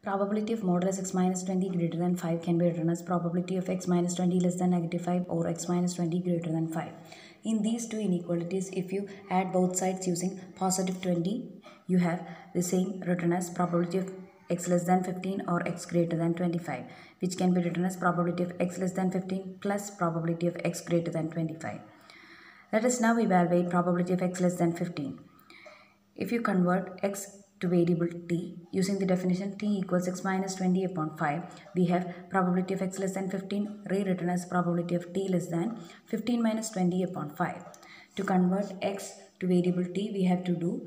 Probability of modulus x minus 20 greater than 5 can be written as probability of x minus 20 less than negative 5 or x minus 20 greater than 5. In these two inequalities, if you add both sides using positive 20, you have the same written as probability of x less than 15 or x greater than 25, which can be written as probability of x less than 15 plus probability of x greater than 25. Let us now evaluate probability of x less than 15. If you convert x to variable t using the definition t equals x minus 20 upon 5, we have probability of x less than 15 rewritten as probability of t less than 15 minus 20 upon 5. To convert x to variable t, we have to do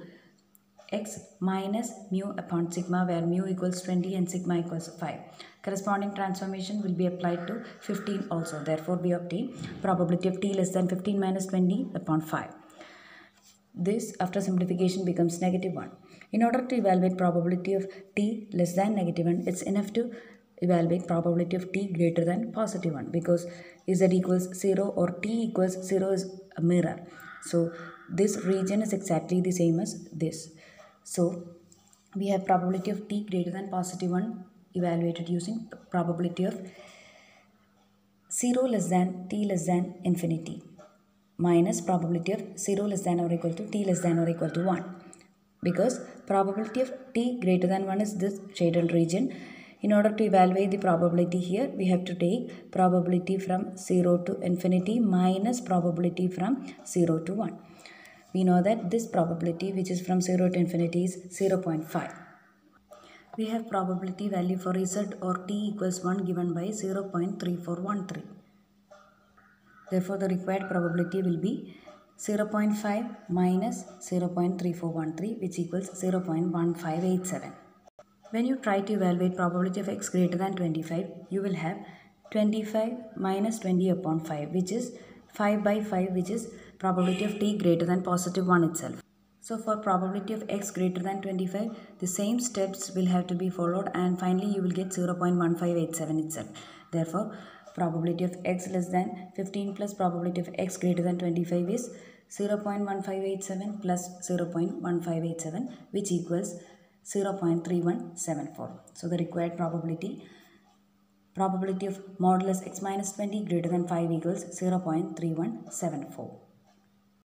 x minus mu upon sigma, where mu equals 20 and sigma equals 5. Corresponding transformation will be applied to 15 also. Therefore, we obtain probability of t less than 15 minus 20 upon 5. This, after simplification, becomes negative 1. In order to evaluate probability of t less than negative 1, it's enough to evaluate probability of t greater than positive 1, because z equals 0 or t equals 0 is a mirror. So this region is exactly the same as this. So we have probability of t greater than positive 1 evaluated using probability of 0 less than t less than infinity minus probability of 0 less than or equal to t less than or equal to 1. Because probability of t greater than 1 is this shaded region. In order to evaluate the probability here, we have to take probability from 0 to infinity minus probability from 0 to 1. We know that this probability, which is from 0 to infinity, is 0.5. We have probability value for z or t equals 1 given by 0.3413. Therefore, the required probability will be 0.5 minus 0.3413, which equals 0.1587. When you try to evaluate probability of x greater than 25, you will have 25 minus 20 upon 5, which is 5 by 5, which is probability of t greater than positive 1 itself. So for probability of x greater than 25, the same steps will have to be followed, and finally you will get 0.1587 itself. Therefore, probability of x less than 15 plus probability of x greater than 25 is 0.1587 plus 0.1587, which equals 0.3174. So the required probability of modulus x minus 20 greater than 5 equals 0.3174.